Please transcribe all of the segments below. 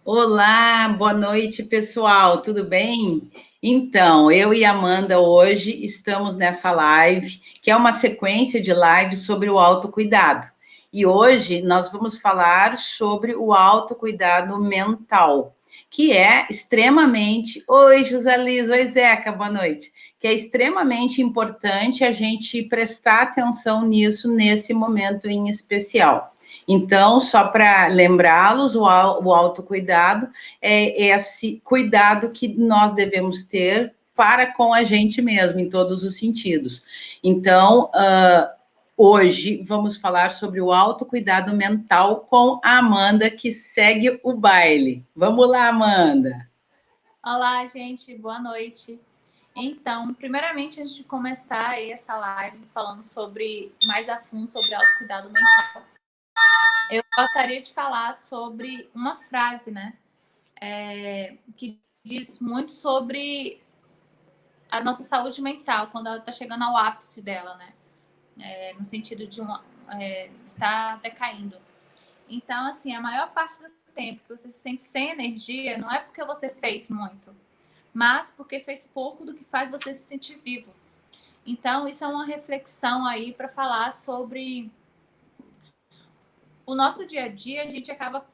Olá, boa noite, pessoal, tudo bem? Então, eu e Amanda hoje estamos nessa live, que é uma sequência de lives sobre o autocuidado. E hoje nós vamos falar sobre o autocuidado mental, que é extremamente. Oi, José Liz, oi, Zeca, boa noite. Que é extremamente importante a gente prestar atenção nisso nesse momento em especial. Então, só para lembrá-los, o autocuidado é esse cuidado que nós devemos ter para com a gente mesmo, em todos os sentidos. Então, hoje vamos falar sobre o autocuidado mental com a Amanda, que segue o baile. Vamos lá, Amanda. Olá, gente, boa noite. Então, primeiramente, antes de começar essa live falando mais a fundo sobre autocuidado mental, eu gostaria de falar sobre uma frase, né? Que diz muito sobre a nossa saúde mental, quando ela está chegando ao ápice dela, né? No sentido de estar decaindo. Então, assim, a maior parte do tempo que você se sente sem energia não é porque você fez muito, mas porque fez pouco do que faz você se sentir vivo. Então, isso é uma reflexão aí para falar sobre o nosso dia a dia. A gente acaba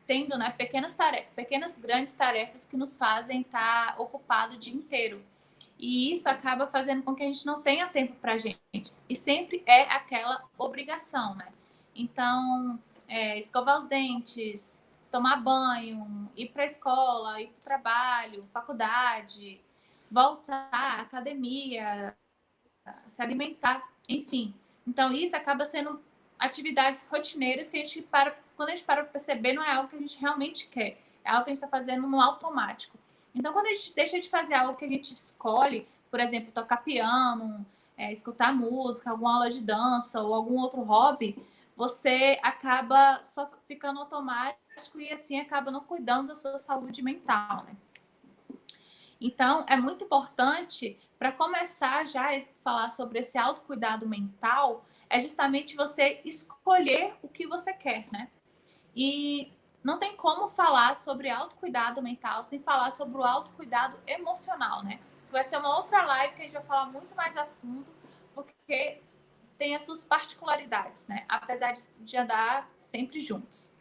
tendo, né, pequenas grandes tarefas que nos fazem estar ocupado o dia inteiro. E isso acaba fazendo com que a gente não tenha tempo para a gente. E sempre é aquela obrigação, né? Então, escovar os dentes, tomar banho, ir para a escola, ir para o trabalho, faculdade, voltar à academia, se alimentar, enfim. Então, isso acaba sendo atividades rotineiras que quando a gente para perceber, não é algo que a gente realmente quer, é algo que a gente está fazendo no automático. Então, quando a gente deixa de fazer algo que a gente escolhe, por exemplo, tocar piano, escutar música, alguma aula de dança ou algum outro hobby, você acaba só ficando automático e assim acaba não cuidando da sua saúde mental, né? Então, é muito importante, para começar já a falar sobre esse autocuidado mental, é justamente você escolher o que você quer, né? E não tem como falar sobre autocuidado mental sem falar sobre o autocuidado emocional, né? Vai ser uma outra live que a gente vai falar muito mais a fundo, porque tem as suas particularidades, né? Apesar de andar sempre juntos.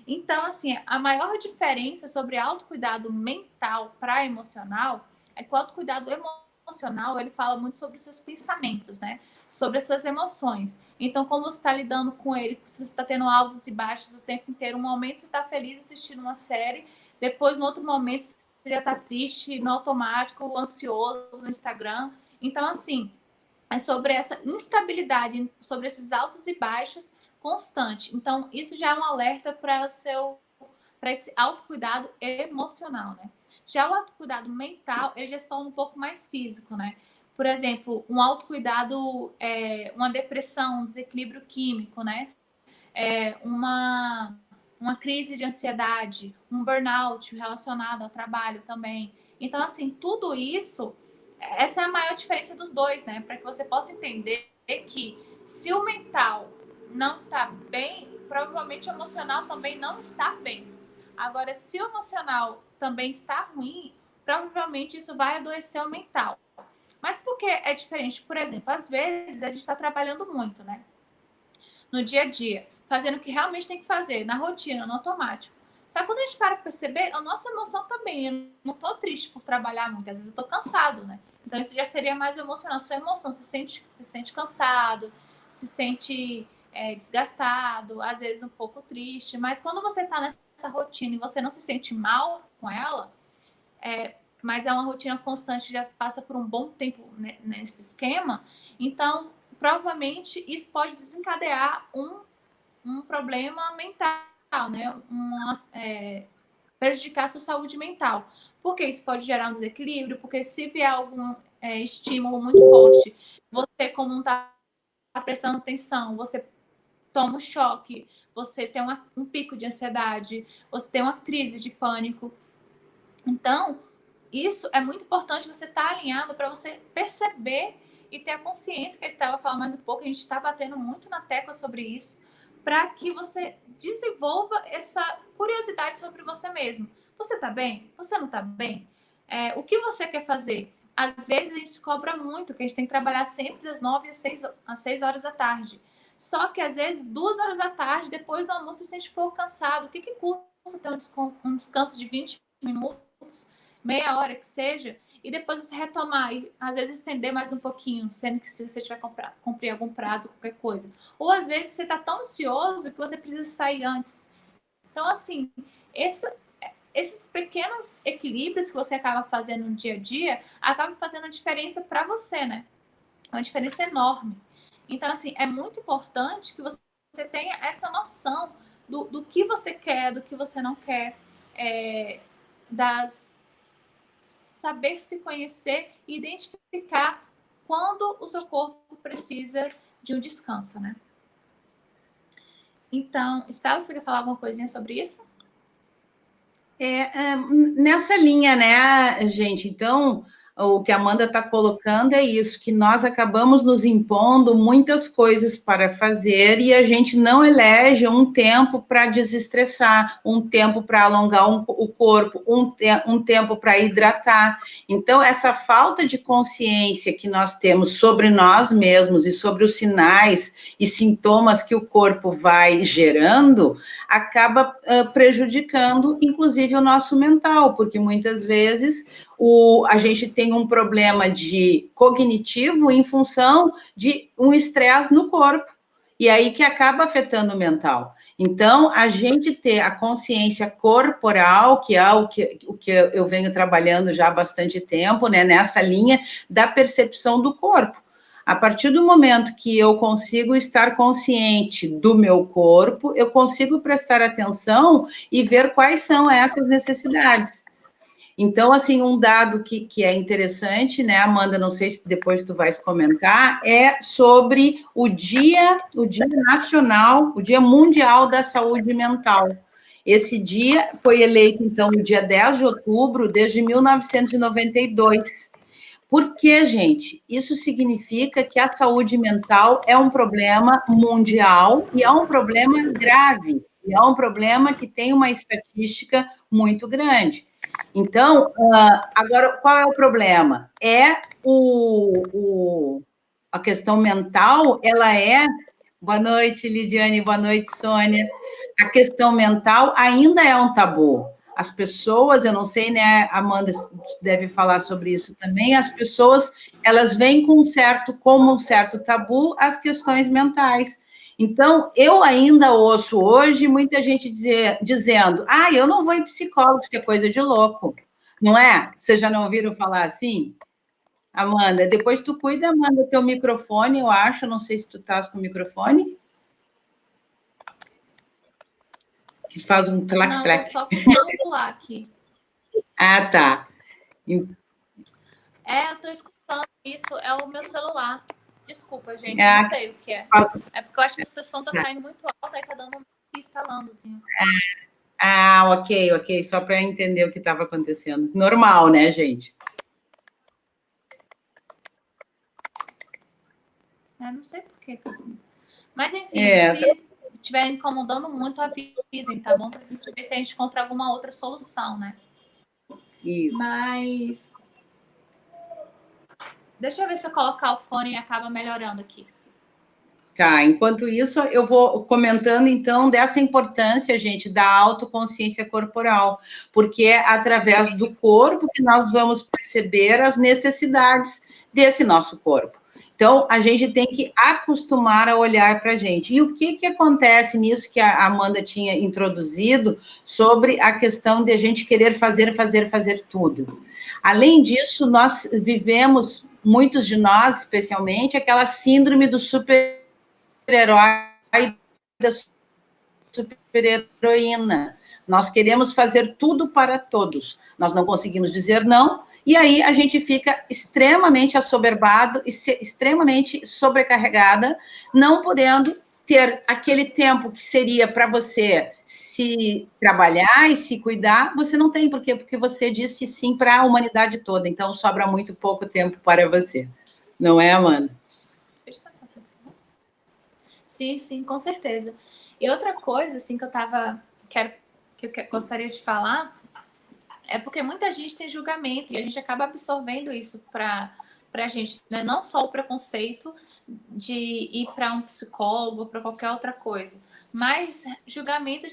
Então, assim, a maior diferença sobre autocuidado mental para emocional é que o autocuidado emocional, ele fala muito sobre os seus pensamentos, né? Sobre as suas emoções. Então, como você está lidando com ele, se você está tendo altos e baixos o tempo inteiro, um momento você está feliz assistindo uma série, depois, no outro momento, você já está triste, no automático, ansioso no Instagram. Então, assim, é sobre essa instabilidade, sobre esses altos e baixos constante. Então, isso já é um alerta para esse autocuidado emocional, né? Já o autocuidado mental, ele já se torna um pouco mais físico, né? Por exemplo, um autocuidado, uma depressão, um desequilíbrio químico, né? Uma crise de ansiedade, um burnout relacionado ao trabalho também. Então, assim, tudo isso, essa é a maior diferença dos dois, né? Para que você possa entender que se o mental não está bem, provavelmente o emocional também não está bem. Agora, se o emocional também está ruim, provavelmente isso vai adoecer o mental. Mas por que é diferente? Por exemplo, às vezes a gente está trabalhando muito, né? No dia a dia, fazendo o que realmente tem que fazer, na rotina, no automático. Só que quando a gente para perceber, a nossa emoção também. Eu não tô triste por trabalhar muito, às vezes eu tô cansado, né? Então isso já seria mais o emocional. Sua emoção, se sente cansado, se sente desgastado, às vezes um pouco triste. Mas quando você tá nessa rotina e você não se sente mal com ela, mas é uma rotina constante, já passa por um bom tempo nesse esquema, então provavelmente isso pode desencadear um problema mental, né? Prejudicar a sua saúde mental. Porque isso pode gerar um desequilíbrio, porque se vier algum estímulo muito forte, você, como não está prestando atenção, você toma um choque, você tem um pico de ansiedade, você tem uma crise de pânico. Então, isso é muito importante você estar alinhado para você perceber e ter a consciência, que a Estela fala mais um pouco, a gente está batendo muito na tecla sobre isso, para que você desenvolva essa curiosidade sobre você mesmo. Você está bem? Você não está bem? O que você quer fazer? Às vezes a gente se cobra muito, que a gente tem que trabalhar sempre das 9 às 6 horas da tarde. Só que às vezes 2 horas da tarde, depois do almoço, você se sente um pouco cansado. O que custa ter um descanso de 20 minutos, meia hora que seja, e depois você retomar e às vezes estender mais um pouquinho, sendo que se você tiver cumprir algum prazo, qualquer coisa. Ou às vezes você está tão ansioso que você precisa sair antes. Então, assim, esses pequenos equilíbrios que você acaba fazendo no dia a dia, acabam fazendo a diferença para você, né? Uma diferença enorme. Então, assim, é muito importante que você tenha essa noção do que você quer, do que você não quer, saber se conhecer e identificar quando o seu corpo precisa de um descanso, né? Então, Estela, você quer falar alguma coisinha sobre isso? Nessa linha, né, gente? Então, o que a Amanda está colocando é isso, que nós acabamos nos impondo muitas coisas para fazer e a gente não elege um tempo para desestressar, um tempo para alongar o corpo, um tempo para hidratar. Então, essa falta de consciência que nós temos sobre nós mesmos e sobre os sinais e sintomas que o corpo vai gerando, acaba prejudicando, inclusive, o nosso mental, porque muitas vezes a gente tem um problema cognitivo em função de um estresse no corpo, e aí que acaba afetando o mental. Então, a gente ter a consciência corporal, que é o que eu venho trabalhando já há bastante tempo, né, nessa linha da percepção do corpo. A partir do momento que eu consigo estar consciente do meu corpo, eu consigo prestar atenção e ver quais são essas necessidades. Então, assim, um dado que é interessante, né, Amanda, não sei se depois tu vais comentar, é sobre o Dia Nacional, o Dia Mundial da Saúde Mental. Esse dia foi eleito, então, no dia 10 de outubro, desde 1992. Por quê, gente? Isso significa que a saúde mental é um problema mundial e é um problema grave, e é um problema que tem uma estatística muito grande. Então, agora, qual é o problema? A questão mental, ela é... Boa noite, Lidiane, boa noite, Sônia. A questão mental ainda é um tabu. As pessoas, eu não sei, né, Amanda deve falar sobre isso também, as pessoas, elas veem como um certo tabu as questões mentais. Então, eu ainda ouço hoje muita gente dizendo, eu não vou em psicólogo, isso é coisa de louco, não é? Vocês já não ouviram falar assim? Amanda, depois tu cuida, Amanda, teu microfone, eu acho, não sei se tu estás com o microfone. Que faz um trac-trac. Não, tô só com o celular aqui. Ah, tá. Eu tô escutando isso, é o meu celular. Desculpa, gente, não sei o que é. É porque eu acho que o seu som tá saindo muito alto, aí tá dando instalando, assim. Ok, só para entender o que estava acontecendo. Normal, né, gente? Não sei por que assim. Mas, enfim, se estiver incomodando muito, avisem, tá bom? Pra gente ver se a gente encontra alguma outra solução, né? Isso. Mas... Deixa eu ver se eu colocar o fone e acaba melhorando aqui. Tá, enquanto isso, eu vou comentando, então, dessa importância, gente, da autoconsciência corporal, porque é através do corpo que nós vamos perceber as necessidades desse nosso corpo. Então, a gente tem que acostumar a olhar para a gente. E o que acontece nisso que a Amanda tinha introduzido sobre a questão de a gente querer fazer tudo? Além disso, nós vivemos, muitos de nós, especialmente, aquela síndrome do super-herói da super-heroína. Nós queremos fazer tudo para todos. Nós não conseguimos dizer não, e aí a gente fica extremamente assoberbado e extremamente sobrecarregada, não podendo ter aquele tempo que seria para você se trabalhar e se cuidar, você não tem, por quê? Porque você disse sim para a humanidade toda, então sobra muito pouco tempo para você. Não é, Amanda? Sim, com certeza. E outra coisa, assim, que eu gostaria de falar, é porque muita gente tem julgamento e a gente acaba absorvendo isso para a gente, né? Não só o preconceito de ir para um psicólogo ou para qualquer outra coisa, mas julgamento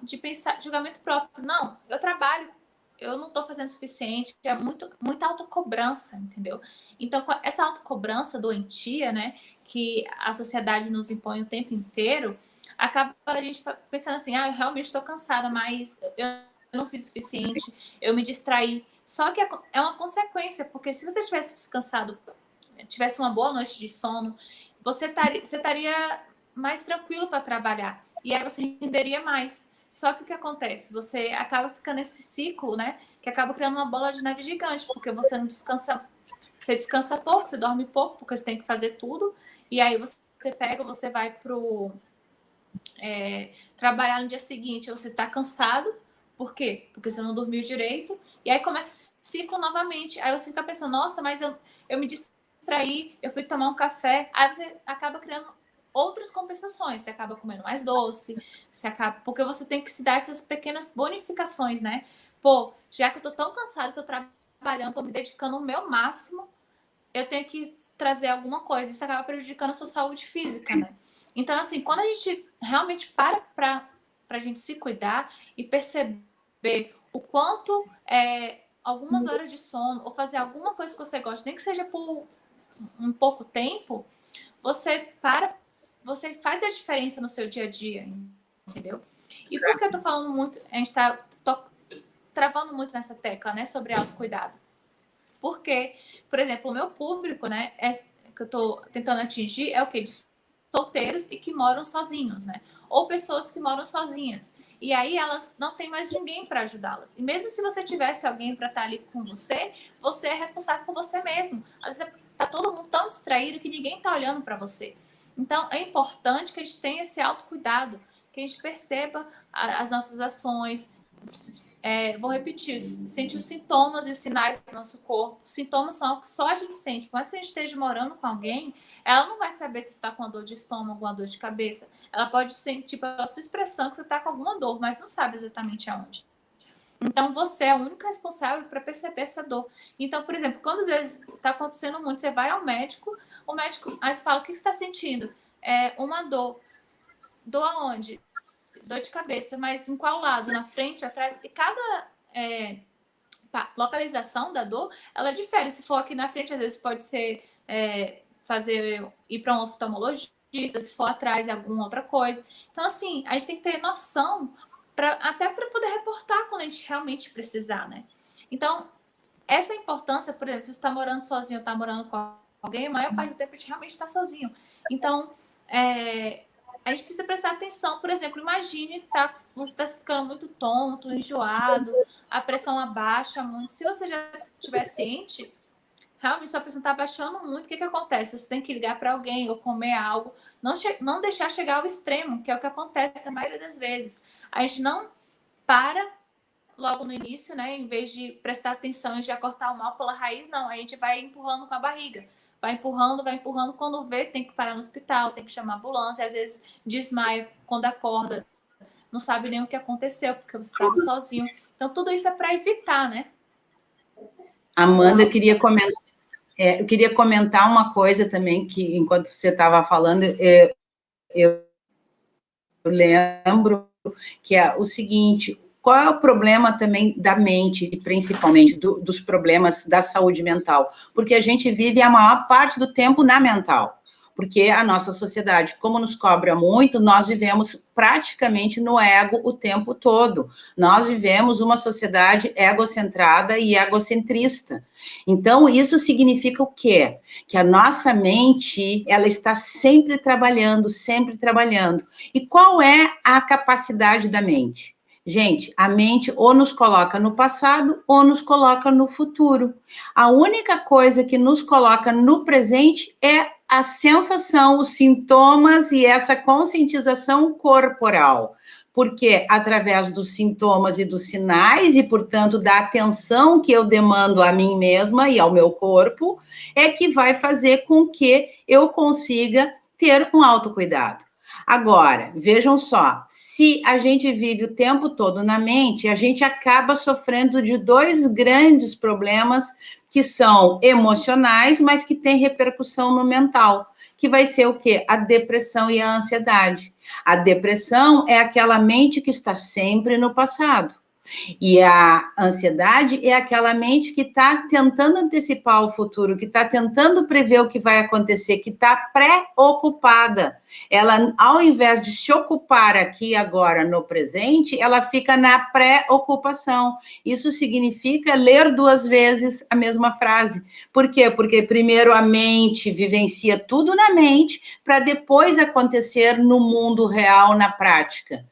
de pensar, julgamento próprio. Não, eu trabalho, eu não estou fazendo o suficiente, é muita autocobrança, entendeu? Então, essa autocobrança doentia, né, que a sociedade nos impõe o tempo inteiro, acaba a gente pensando assim, eu realmente estou cansada, mas eu não fiz o suficiente, eu me distraí. Só que é uma consequência, porque se você tivesse descansado, tivesse uma boa noite de sono, você estaria mais tranquilo para trabalhar. E aí você renderia mais. Só que o que acontece? Você acaba ficando nesse ciclo, né? Que acaba criando uma bola de neve gigante, porque você não descansa. Você descansa pouco, você dorme pouco, porque você tem que fazer tudo. E aí você vai trabalhar no dia seguinte, você está cansado. Por quê? Porque você não dormiu direito. E aí começa esse ciclo novamente. Aí você fica pensando, nossa, mas eu me distraí, eu fui tomar um café. Aí você acaba criando outras compensações. Você acaba comendo mais doce, porque você tem que se dar essas pequenas bonificações, né? Pô, já que eu tô tão cansada, tô trabalhando, tô me dedicando o meu máximo, eu tenho que trazer alguma coisa. Isso acaba prejudicando a sua saúde física, né? Então, assim, quando a gente realmente para a gente se cuidar e perceber o quanto algumas horas de sono ou fazer alguma coisa que você gosta, nem que seja por um pouco tempo, você faz a diferença no seu dia a dia, entendeu? E por que eu tô falando muito, a gente tá travando muito nessa tecla, né, sobre autocuidado? Porque, por exemplo, o meu público, né, que eu tô tentando atingir é o quê? De solteiros e que moram sozinhos, né? Ou pessoas que moram sozinhas. E aí elas não têm mais ninguém para ajudá-las. E mesmo se você tivesse alguém para estar ali com você, você é responsável por você mesmo. Às vezes tá todo mundo tão distraído que ninguém tá olhando para você. Então é importante que a gente tenha esse autocuidado, que a gente perceba as nossas ações. Vou repetir, sente os sintomas e os sinais do nosso corpo. Os sintomas são algo que só a gente sente. Mas se a gente esteja morando com alguém, ela não vai saber se está com uma dor de estômago, uma dor de cabeça. Ela pode sentir pela sua expressão que você está com alguma dor, mas não sabe exatamente aonde. Então, você é o único responsável para perceber essa dor. Então, por exemplo, quando às vezes está acontecendo muito, você vai ao médico, o médico aí você fala, o que você está sentindo? Uma dor. Dor aonde? Dor de cabeça, mas em qual lado? Na frente, atrás? E cada localização da dor, ela difere. Se for aqui na frente, às vezes pode ser ir para um oftalmologista, se for atrás, alguma outra coisa. Então, assim, a gente tem que ter noção até para poder reportar quando a gente realmente precisar, né? Então, essa importância, por exemplo, se você está morando sozinho ou está morando com alguém, a maior parte do tempo a gente realmente está sozinho. Então, a gente precisa prestar atenção. Por exemplo, imagine você está ficando muito tonto, enjoado, a pressão abaixa muito. Se você já estiver ciente, realmente sua pressão está abaixando muito, o que acontece? Você tem que ligar para alguém ou comer algo. Não deixar chegar ao extremo, que é o que acontece na maioria das vezes. A gente não para logo no início, né? Em vez de prestar atenção e já cortar o mal pela raiz, não. A gente vai empurrando com a barriga. Vai empurrando. Quando vê, tem que parar no hospital, tem que chamar a ambulância. Às vezes desmaia quando acorda. Não sabe nem o que aconteceu, porque você estava sozinho. Então, tudo isso é para evitar, né? Amanda, eu queria comentar uma coisa também, que enquanto você estava falando, eu lembro que é o seguinte: qual é o problema também da mente, e principalmente dos problemas da saúde mental? Porque a gente vive a maior parte do tempo na mental. Porque a nossa sociedade, como nos cobra muito, nós vivemos praticamente no ego o tempo todo. Nós vivemos uma sociedade egocentrada e egocentrista. Então, isso significa o quê? Que a nossa mente, ela está sempre trabalhando, sempre trabalhando. E qual é a capacidade da mente? Gente, a mente ou nos coloca no passado ou nos coloca no futuro. A única coisa que nos coloca no presente é a sensação, os sintomas e essa conscientização corporal. Porque através dos sintomas e dos sinais e, portanto, da atenção que eu demando a mim mesma e ao meu corpo, é que vai fazer com que eu consiga ter um autocuidado. Agora, vejam só, se a gente vive o tempo todo na mente, a gente acaba sofrendo de dois grandes problemas que são emocionais, mas que têm repercussão no mental, que vai ser o quê? A depressão e a ansiedade. A depressão é aquela mente que está sempre no passado. E a ansiedade é aquela mente que está tentando antecipar o futuro, que está tentando prever o que vai acontecer, que está preocupada. Ela, ao invés de se ocupar aqui agora no presente, ela fica na preocupação. Isso significa ler duas vezes a mesma frase. Por quê? Porque primeiro a mente vivencia tudo na mente, para depois acontecer no mundo real, na prática.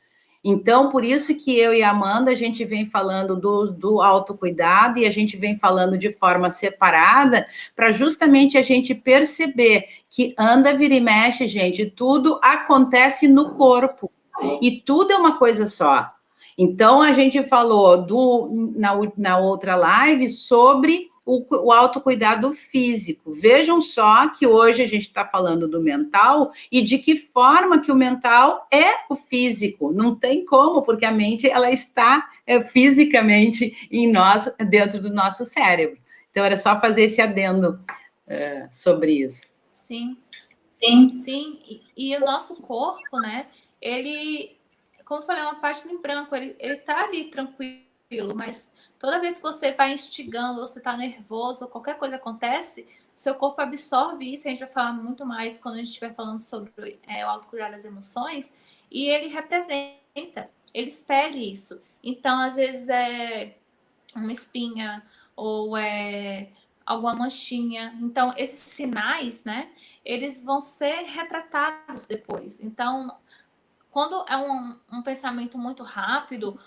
Então, por isso que eu e a Amanda, a gente vem falando do autocuidado e a gente vem falando de forma separada, para justamente a gente perceber que anda, vira e mexe, gente, tudo acontece no corpo. E tudo é uma coisa só. Então, a gente falou na outra live sobre o autocuidado físico. Vejam só que hoje a gente está falando do mental e de que forma que o mental é o físico. Não tem como, porque a mente ela está fisicamente em nós, dentro do nosso cérebro. Então, era só fazer esse adendo sobre isso. Sim, sim, sim. E o nosso corpo, né? Ele, como eu falei, é uma página em branco. Ele tá ali tranquilo, mas toda vez que você vai instigando, você tá nervoso, qualquer coisa acontece, seu corpo absorve isso. A gente vai falar muito mais quando a gente estiver falando sobre o autocuidado das emoções. E ele representa, ele espelha isso. Então, às vezes, é uma espinha ou é alguma manchinha. Então, esses sinais, né, eles vão ser retratados depois. Então, quando é um pensamento muito rápido,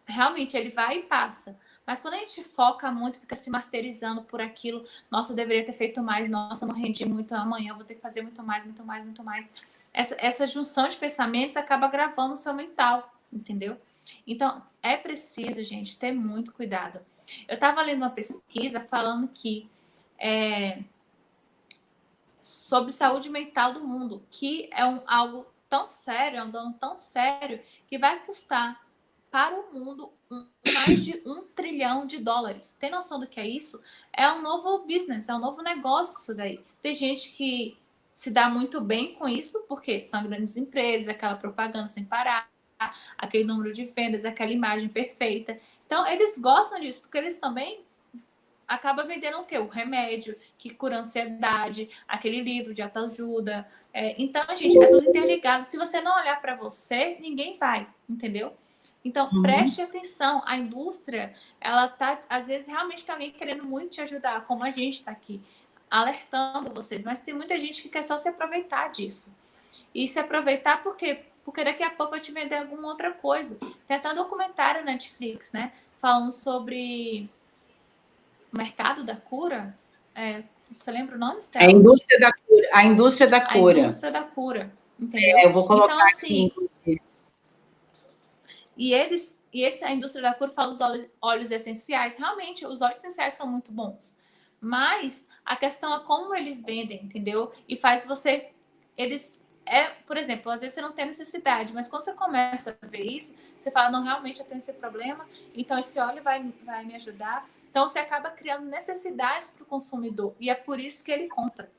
realmente ele vai e passa. Mas quando a gente foca muito, fica se martirizando por aquilo, nossa, eu deveria ter feito mais, nossa, eu não rendi muito, amanhã eu vou ter que fazer muito mais, muito mais, muito mais. Essa junção de pensamentos acaba gravando o seu mental, entendeu? Então, é preciso, gente, ter muito cuidado. Eu estava lendo uma pesquisa falando que sobre saúde mental do mundo, que é algo tão sério, é um dano tão sério, que vai custar para o mundo mais de $1 trilhão. Tem noção do que é isso? É um novo business, é um novo negócio isso daí. Tem gente que se dá muito bem com isso, porque são grandes empresas, aquela propaganda sem parar, aquele número de vendas, aquela imagem perfeita. Então, eles gostam disso, porque eles também acabam vendendo o quê? O remédio que cura a ansiedade, aquele livro de autoajuda. Então, gente, é tudo interligado. Se você não olhar para você, ninguém vai, entendeu? Então, preste atenção. A indústria, ela tá, às vezes, realmente tem alguém querendo muito te ajudar, como a gente está aqui, alertando vocês. Mas tem muita gente que quer só se aproveitar disso. E se aproveitar por quê? Porque daqui a pouco vai te vender alguma outra coisa. Tem até um documentário na Netflix, né? Falando sobre o mercado da cura. Você lembra o nome, Stella? A indústria da cura. A indústria da cura. A indústria da cura, entendeu? Eu vou colocar então, assim, aqui. A indústria da cura fala dos óleos essenciais. Realmente, os óleos essenciais são muito bons. Mas a questão é como eles vendem, entendeu? E faz você... por exemplo, às vezes você não tem necessidade, mas quando você começa a ver isso, você fala, não, realmente eu tenho esse problema, então esse óleo vai me ajudar. Então você acaba criando necessidades para o consumidor, e é por isso que ele compra.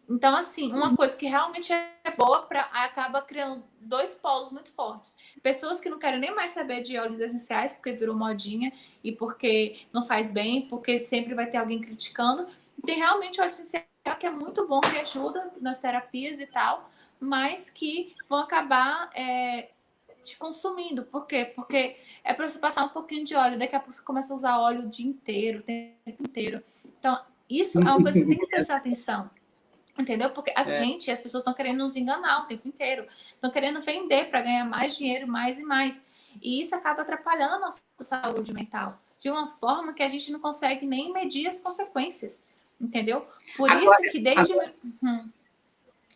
Então, assim, uma coisa que realmente é boa, acaba criando dois polos muito fortes. Pessoas que não querem nem mais saber de óleos essenciais, porque virou modinha, e porque não faz bem, porque sempre vai ter alguém criticando. E tem realmente óleo essencial que é muito bom, que ajuda nas terapias e tal, mas que vão acabar te consumindo. Por quê? Porque é para você passar um pouquinho de óleo, daqui a pouco você começa a usar óleo o dia inteiro, o tempo inteiro. Então, isso é uma coisa que você tem que prestar atenção. Entendeu? Porque as pessoas estão querendo nos enganar o tempo inteiro. Estão querendo vender para ganhar mais dinheiro, mais e mais. E isso acaba atrapalhando a nossa saúde mental. De uma forma que a gente não consegue nem medir as consequências. Entendeu? Por isso que desde...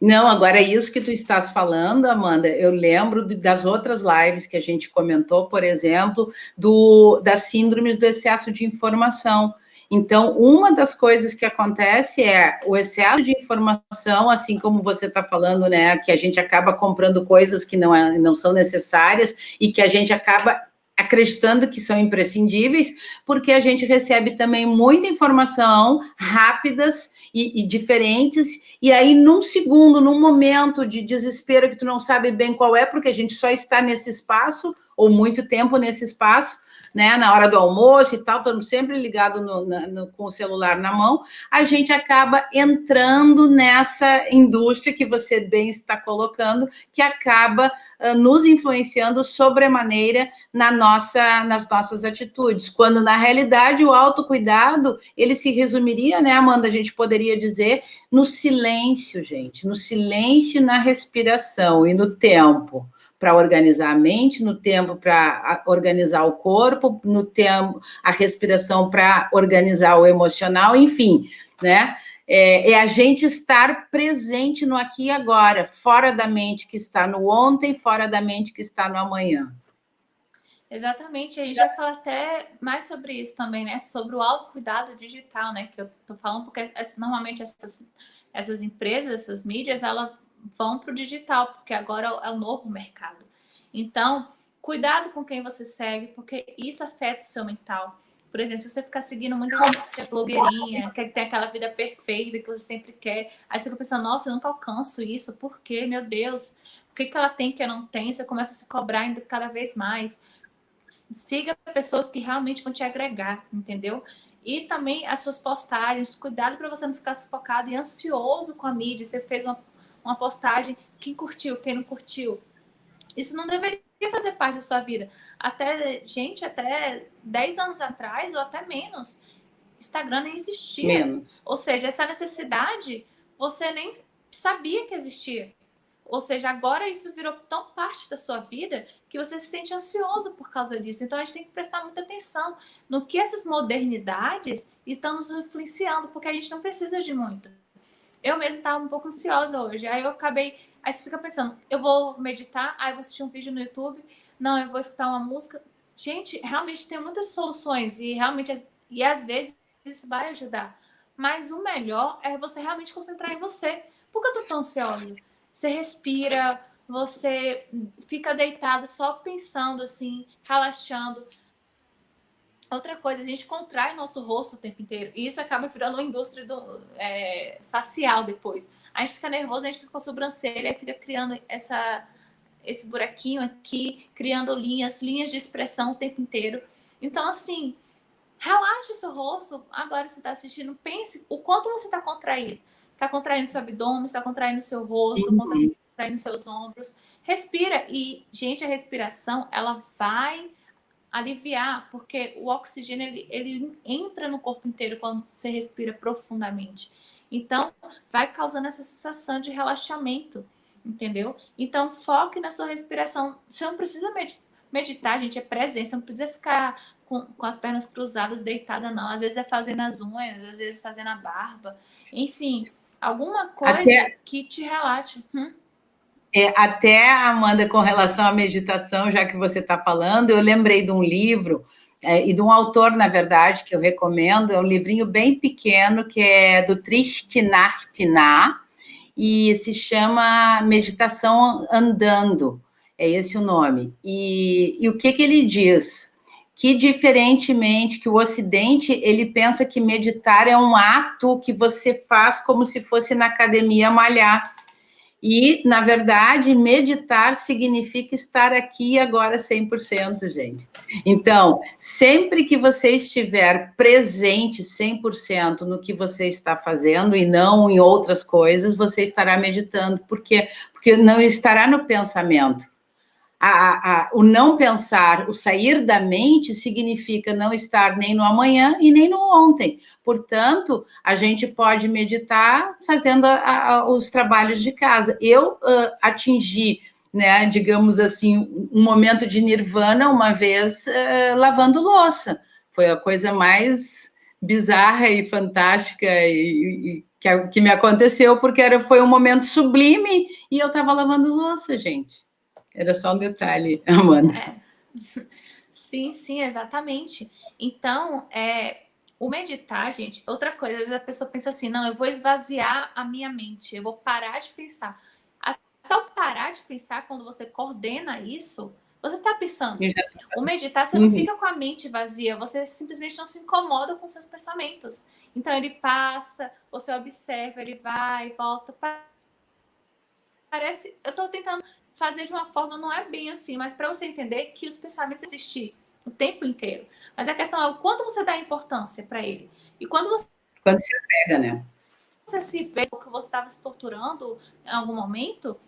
Não, agora isso que tu estás falando, Amanda, eu lembro das outras lives que a gente comentou, por exemplo, das síndromes do excesso de informação. Então, uma das coisas que acontece é o excesso de informação, assim como você está falando, né, que a gente acaba comprando coisas que não são necessárias e que a gente acaba acreditando que são imprescindíveis, porque a gente recebe também muita informação rápidas e diferentes, e aí num segundo, num momento de desespero que tu não sabe bem qual é, porque a gente só está nesse espaço, ou muito tempo nesse espaço, né, na hora do almoço e tal, estamos sempre ligados com o celular na mão, a gente acaba entrando nessa indústria que você bem está colocando, que acaba nos influenciando sobremaneira nas nossas atitudes, quando na realidade o autocuidado, ele se resumiria, né, Amanda, a gente poderia dizer, no silêncio, gente, no silêncio, na respiração e no tempo, para organizar a mente, no tempo para organizar o corpo, no tempo a respiração para organizar o emocional, enfim, né? É a gente estar presente no aqui e agora, fora da mente que está no ontem, fora da mente que está no amanhã. Exatamente, a gente vai falar até mais sobre isso também, né? Sobre o autocuidado digital, né? Que eu tô falando porque normalmente essas empresas, essas mídias, elas vão para o digital, porque agora é o novo mercado. Então, cuidado com quem você segue, porque isso afeta o seu mental. Por exemplo, se você ficar seguindo muita blogueirinha, quer ter aquela vida perfeita que você sempre quer, aí você fica pensando, nossa, eu nunca alcanço isso, por quê? Meu Deus, o que ela tem que eu não tenho? Você começa a se cobrar ainda cada vez mais. Siga pessoas que realmente vão te agregar, entendeu? E também as suas postagens, cuidado para você não ficar sufocado e ansioso com a mídia. Você fez uma postagem, quem curtiu, quem não curtiu. Isso não deveria fazer parte da sua vida. Até 10 anos atrás, ou até menos, Instagram nem existia. Menos. Ou seja, essa necessidade, você nem sabia que existia. Ou seja, agora isso virou tão parte da sua vida que você se sente ansioso por causa disso. Então a gente tem que prestar muita atenção no que essas modernidades estão nos influenciando, porque a gente não precisa de muito. Eu mesma estava um pouco ansiosa hoje. Aí eu acabei. Aí você fica pensando, eu vou meditar, aí eu vou assistir um vídeo no YouTube, não, eu vou escutar uma música. Gente, realmente tem muitas soluções e realmente e às vezes isso vai ajudar. Mas o melhor é você realmente concentrar em você. Por que eu tô tão ansiosa? Você respira, você fica deitado só pensando assim, relaxando. Outra coisa, a gente contrai nosso rosto o tempo inteiro. E isso acaba virando uma indústria facial depois. A gente fica nervoso, a gente fica com a sobrancelha, fica criando esse buraquinho aqui, criando linhas de expressão o tempo inteiro. Então, assim, relaxe o seu rosto. Agora você está assistindo, pense o quanto você está contraindo. Está contraindo seu abdômen, está contraindo seu rosto, contraindo seus ombros. Respira. E, gente, a respiração, ela vai aliviar, porque o oxigênio ele entra no corpo inteiro quando você respira profundamente. Então, vai causando essa sensação de relaxamento, entendeu? Então, foque na sua respiração. Você não precisa meditar, gente, é presença, não precisa ficar com as pernas cruzadas, deitada, não. Às vezes é fazendo as unhas, às vezes fazendo a barba. Enfim, alguma coisa que te relaxe. Até, Amanda, com relação à meditação, já que você está falando, eu lembrei de um livro e de um autor, na verdade, que eu recomendo, é um livrinho bem pequeno, que é do Thich e se chama Meditação Andando, é esse o nome. E o que ele diz? Que, diferentemente que o Ocidente, ele pensa que meditar é um ato que você faz como se fosse na academia malhar. E, na verdade, meditar significa estar aqui e agora 100%, gente. Então, sempre que você estiver presente 100% no que você está fazendo e não em outras coisas, você estará meditando. Por quê? Porque não estará no pensamento. O não pensar, o sair da mente, significa não estar nem no amanhã e nem no ontem. Portanto, a gente pode meditar fazendo os trabalhos de casa. Eu atingi, né, digamos assim, um momento de nirvana uma vez lavando louça. Foi a coisa mais bizarra e fantástica que me aconteceu, porque foi um momento sublime e eu estava lavando louça, gente. Era só um detalhe, Amanda. Sim, exatamente. Então, O meditar, gente, outra coisa, a pessoa pensa assim, não, eu vou esvaziar a minha mente, eu vou parar de pensar. Até o parar de pensar, quando você coordena isso, você está pensando. O meditar, você não fica com a mente vazia, você simplesmente não se incomoda com seus pensamentos. Então, ele passa, você observa, ele vai, volta. Parece, eu estou tentando fazer de uma forma, não é bem assim, mas para você entender que os pensamentos existem o tempo inteiro. Mas a questão é o quanto você dá importância para ele. E quando você pega, né? Você se vê que você estava se torturando em algum momento,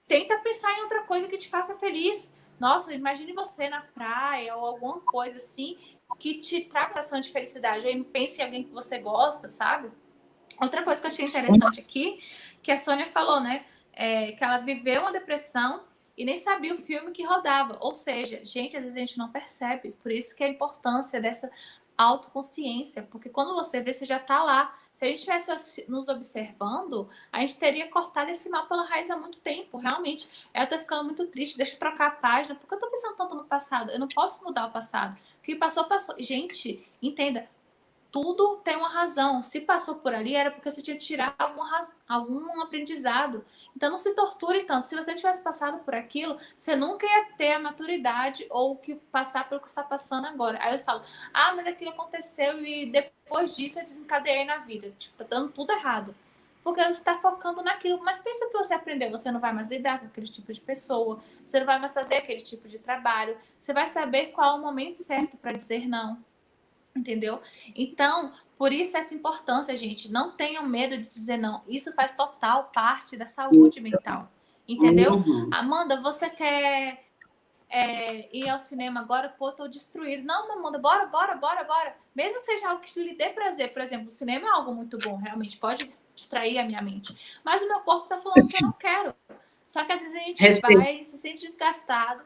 tenta pensar em outra coisa que te faça feliz. Nossa, imagine você na praia ou alguma coisa assim que te traga sensação de felicidade. Aí pense em alguém que você gosta, sabe? Outra coisa que eu achei interessante aqui, que a Sônia falou, né? Que ela viveu uma depressão e nem sabia o filme que rodava. Ou seja, gente, às vezes a gente não percebe. Por isso que a importância dessa autoconsciência, porque quando você vê, você já está lá. Se a gente estivesse nos observando, a gente teria cortado esse mal pela raiz há muito tempo, realmente. Eu tô ficando muito triste, deixa eu trocar a página, porque eu tô pensando tanto no passado, eu não posso mudar o passado. O que passou, passou. Gente, entenda, tudo tem uma razão. Se passou por ali, era porque você tinha que tirar algum aprendizado. Então, não se torture tanto. Se você tivesse passado por aquilo, você nunca ia ter a maturidade ou que passar pelo que está passando agora. Aí eu falo, mas aquilo aconteceu e depois disso eu desencadeei na vida. Tipo, tá dando tudo errado. Porque você está focando naquilo. Mas pensa que você aprendeu. Você não vai mais lidar com aquele tipo de pessoa. Você não vai mais fazer aquele tipo de trabalho. Você vai saber qual é o momento certo para dizer não. Entendeu? Então, por isso essa importância, gente. Não tenham medo de dizer não. Isso faz total parte da saúde mental. Entendeu? Amanda, você quer ir ao cinema agora? Pô, tô destruído. Não, Amanda, bora. Mesmo que seja algo que lhe dê prazer. Por exemplo, o cinema é algo muito bom, realmente. Pode distrair a minha mente. Mas o meu corpo tá falando que eu não quero. Só que às vezes a gente vai e se sente desgastado.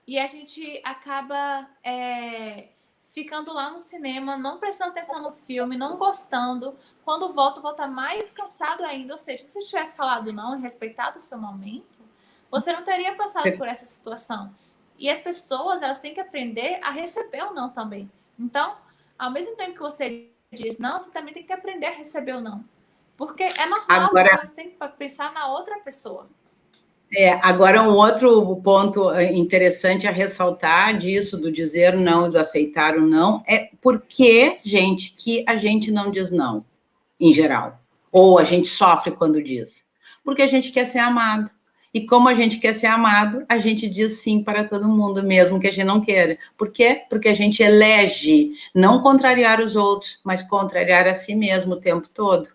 E a gente acaba ficando lá no cinema, não prestando atenção no filme, não gostando. Quando volta mais cansado ainda. Ou seja, se você tivesse falado não e respeitado o seu momento, você não teria passado por essa situação. E as pessoas, elas têm que aprender a receber o não também. Então, ao mesmo tempo que você diz não, você também tem que aprender a receber o não. Porque é normal, porque você tem que pensar na outra pessoa. Agora, um outro ponto interessante a ressaltar disso, do dizer não e do aceitar o não, é por que, gente, que a gente não diz não, em geral. Ou a gente sofre quando diz. Porque a gente quer ser amado. E como a gente quer ser amado, a gente diz sim para todo mundo, mesmo que a gente não queira. Por quê? Porque a gente elege não contrariar os outros, mas contrariar a si mesmo o tempo todo.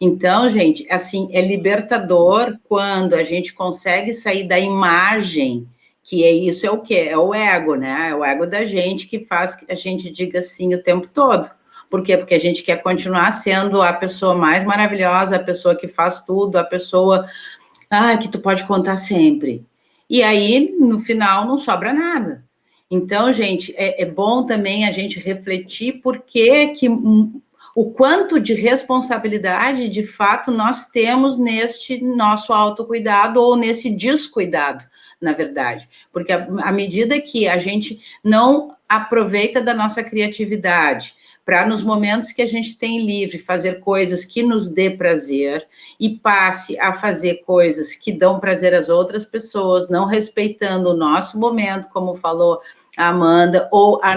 Então, gente, assim, é libertador quando a gente consegue sair da imagem, que isso é o quê? É o ego, né? É o ego da gente que faz que a gente diga sim o tempo todo. Por quê? Porque a gente quer continuar sendo a pessoa mais maravilhosa, a pessoa que faz tudo, a pessoa que tu pode contar sempre. E aí, no final, não sobra nada. Então, gente, é bom também a gente refletir por que o quanto de responsabilidade, de fato, nós temos neste nosso autocuidado ou nesse descuidado, na verdade. Porque à medida que a gente não aproveita da nossa criatividade, para nos momentos que a gente tem livre, fazer coisas que nos dê prazer e passe a fazer coisas que dão prazer às outras pessoas, não respeitando o nosso momento, como falou a Amanda, ou a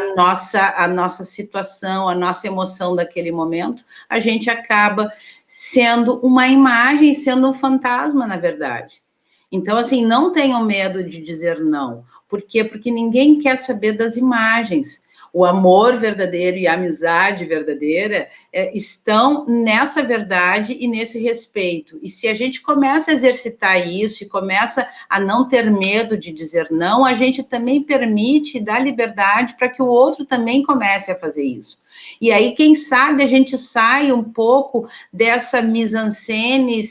nossa situação, a nossa emoção daquele momento, a gente acaba sendo uma imagem, sendo um fantasma, na verdade. Então, assim, não tenham medo de dizer não. Por quê? Porque ninguém quer saber das imagens. O amor verdadeiro e a amizade verdadeira estão nessa verdade e nesse respeito. E se a gente começa a exercitar isso e começa a não ter medo de dizer não, a gente também permite e dá liberdade para que o outro também comece a fazer isso. E aí, quem sabe, a gente sai um pouco dessa mise-en-scène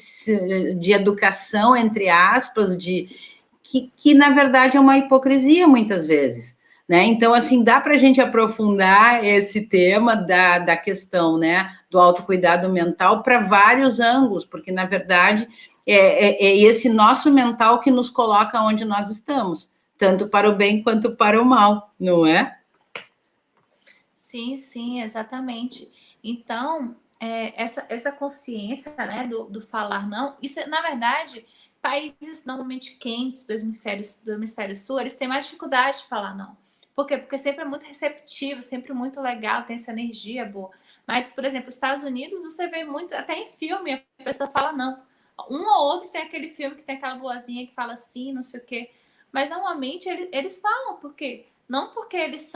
de educação, entre aspas, que na verdade é uma hipocrisia muitas vezes. Né? Então, assim, dá para a gente aprofundar esse tema da questão, né, do autocuidado mental para vários ângulos, porque, na verdade, é esse nosso mental que nos coloca onde nós estamos, tanto para o bem quanto para o mal, não é? Sim, exatamente. Então, essa consciência, né, do falar não, isso, na verdade, países normalmente quentes do hemisfério sul, eles têm mais dificuldade de falar não. Por quê? Porque sempre é muito receptivo, sempre muito legal, tem essa energia boa. Mas, por exemplo, os Estados Unidos, você vê muito, até em filme, a pessoa fala não. Um ou outro tem aquele filme que tem aquela boazinha que fala sim, não sei o quê. Mas, normalmente, eles falam, porque não porque eles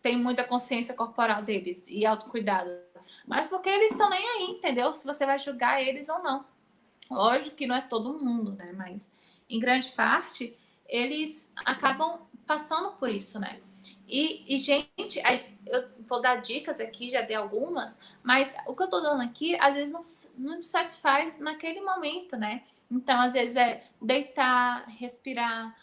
têm muita consciência corporal deles e autocuidado, mas porque eles estão nem aí, entendeu? Se você vai julgar eles ou não. Lógico que não é todo mundo, né? Mas, em grande parte, eles acabam passando por isso, né? Gente, eu vou dar dicas aqui, já dei algumas, mas o que eu tô dando aqui, às vezes não te satisfaz naquele momento, né? Então, às vezes é deitar, respirar,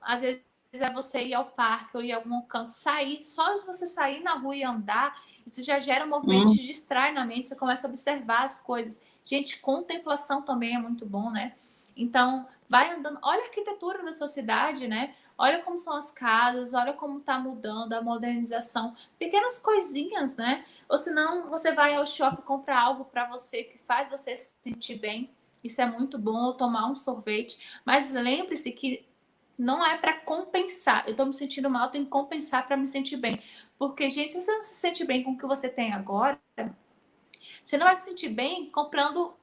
às vezes é você ir ao parque ou ir a algum canto, sair, só de você sair na rua e andar, isso já gera um movimento, te distrai na mente, você começa a observar as coisas. Gente, contemplação também é muito bom, né? Então, vai andando, olha a arquitetura da sua cidade, né? Olha como são as casas, olha como está mudando a modernização, pequenas coisinhas, né? Ou senão você vai ao shopping comprar algo para você que faz você se sentir bem. Isso é muito bom, ou tomar um sorvete. Mas lembre-se que não é para compensar. Eu estou me sentindo mal, tenho que compensar para me sentir bem. Porque, gente, se você não se sente bem com o que você tem agora, você não vai se sentir bem comprando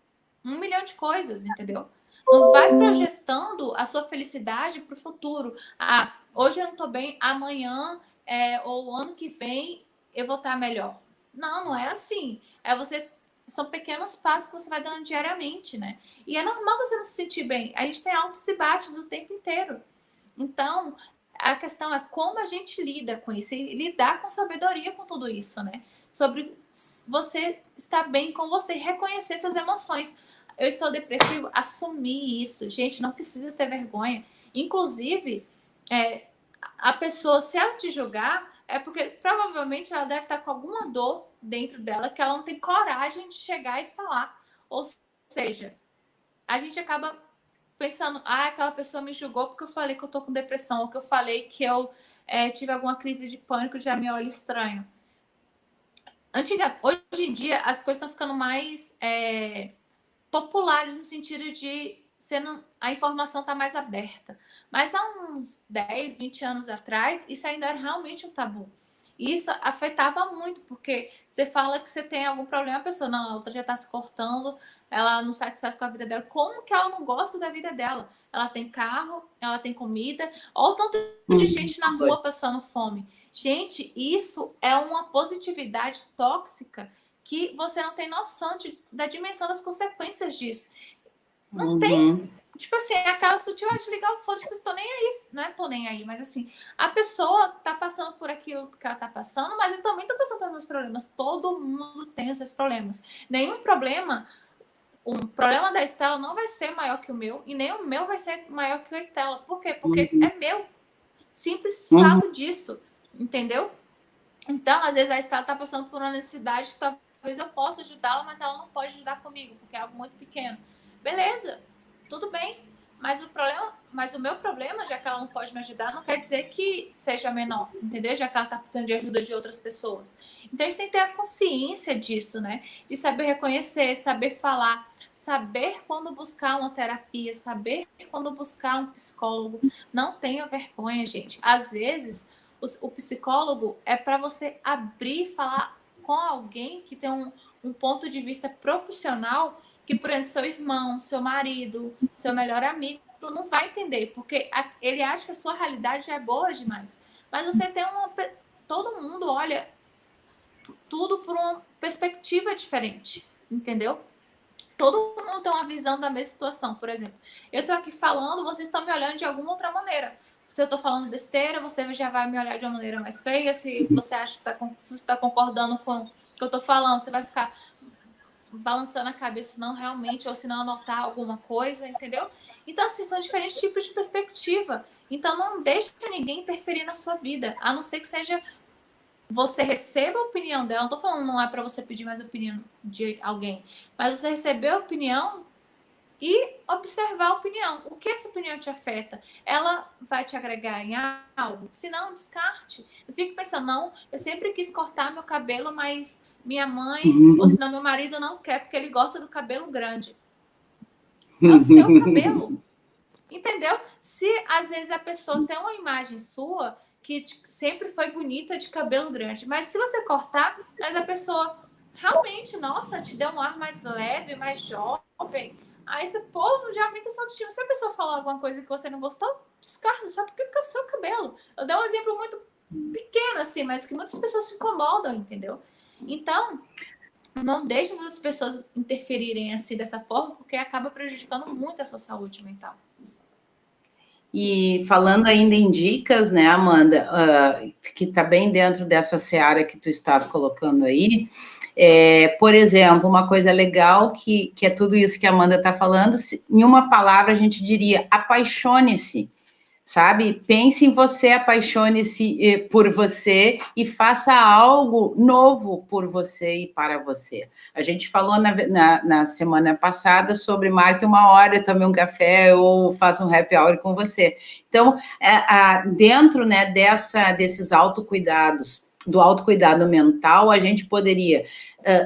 1 milhão de coisas, entendeu? Não vai projetando a sua felicidade para o futuro. Ah, hoje eu não estou bem, amanhã ou ano que vem eu vou estar melhor. Não, não é assim. São pequenos passos que você vai dando diariamente, né? E é normal você não se sentir bem. A gente tem altos e baixos o tempo inteiro. Então, a questão é como a gente lida com isso e lidar com sabedoria com tudo isso, né? Sobre você estar bem com você, reconhecer suas emoções. Eu estou depressivo, assumir isso. Gente, não precisa ter vergonha. Inclusive, a pessoa, se ela te julgar, é porque provavelmente ela deve estar com alguma dor dentro dela que ela não tem coragem de chegar e falar. Ou seja, a gente acaba pensando, aquela pessoa me julgou porque eu falei que eu tô com depressão, ou que eu falei que eu tive alguma crise de pânico, já me olha estranho. Hoje em dia, as coisas estão ficando mais populares no sentido de a informação está mais aberta. Mas há uns 10, 20 anos atrás, isso ainda era realmente um tabu. E isso afetava muito, porque você fala que você tem algum problema, a pessoa, não, a outra já está se cortando, ela não satisfaz com a vida dela. Como que ela não gosta da vida dela? Ela tem carro, ela tem comida, olha o tanto de gente na rua passando fome. Gente, isso é uma positividade tóxica que você não tem noção da dimensão das consequências disso. Não tem. Tipo assim, aquela sutil de ligar o foda, tipo, tô nem aí, não é tô nem aí, mas assim, a pessoa tá passando por aquilo que ela tá passando, mas eu também tô passando pelos meus problemas. Todo mundo tem os seus problemas. Nenhum problema, o problema da Estela não vai ser maior que o meu, e nem o meu vai ser maior que o Estela. Por quê? Porque é meu. Simples fato disso, entendeu? Então, às vezes a Estela tá passando por uma necessidade que talvez eu possa ajudá-la, mas ela não pode ajudar comigo, porque é algo muito pequeno. Beleza, tudo bem. Mas o meu problema, já que ela não pode me ajudar, não quer dizer que seja menor, entendeu? Já que ela tá precisando de ajuda de outras pessoas. Então a gente tem que ter a consciência disso, né? De saber reconhecer, saber falar, saber quando buscar uma terapia, saber quando buscar um psicólogo. Não tenha vergonha, gente. Às vezes, o psicólogo é para você abrir, falar com alguém que tem um ponto de vista profissional que, por exemplo, seu irmão, seu marido, seu melhor amigo não vai entender, porque ele acha que a sua realidade já é boa demais. Mas você tem todo mundo olha tudo por uma perspectiva diferente, entendeu? Todo mundo tem uma visão da mesma situação. Por exemplo, eu tô aqui falando, vocês estão me olhando de alguma outra maneira. Se eu tô falando besteira, você já vai me olhar de uma maneira mais feia. Se você acha que se você tá concordando com o que eu tô falando, você vai ficar balançando a cabeça, não realmente, ou se não anotar alguma coisa, entendeu? Então, assim, são diferentes tipos de perspectiva. Então, não deixe ninguém interferir na sua vida, a não ser que seja você receba a opinião dela. Não tô falando não é para você pedir mais opinião de alguém, mas você receber a opinião e observar a opinião. O que essa opinião te afeta? Ela vai te agregar em algo? Se não, descarte. Eu fico pensando, não, eu sempre quis cortar meu cabelo, mas minha mãe, ou senão meu marido não quer, porque ele gosta do cabelo grande. É o seu cabelo. Entendeu? Se às vezes a pessoa tem uma imagem sua que sempre foi bonita de cabelo grande, mas se você cortar, mas a pessoa realmente, nossa, te deu um ar mais leve, mais jovem. Aí esse povo já aumenta a sua autoestima. Se a pessoa falar alguma coisa que você não gostou, descarta, sabe? Porque é o seu cabelo. Eu dei um exemplo muito pequeno, assim, mas que muitas pessoas se incomodam, entendeu? Então, não deixe as outras pessoas interferirem assim dessa forma, porque acaba prejudicando muito a sua saúde mental. E falando ainda em dicas, né, Amanda, que está bem dentro dessa seara que tu estás colocando aí, por exemplo, uma coisa legal que é tudo isso que a Amanda está falando, em uma palavra a gente diria, apaixone-se, sabe? Pense em você, apaixone-se por você e faça algo novo por você e para você. A gente falou na semana passada sobre marque uma hora, tome um café ou faça um happy hour com você. Então, dentro, né, desses autocuidados, do autocuidado mental, a gente poderia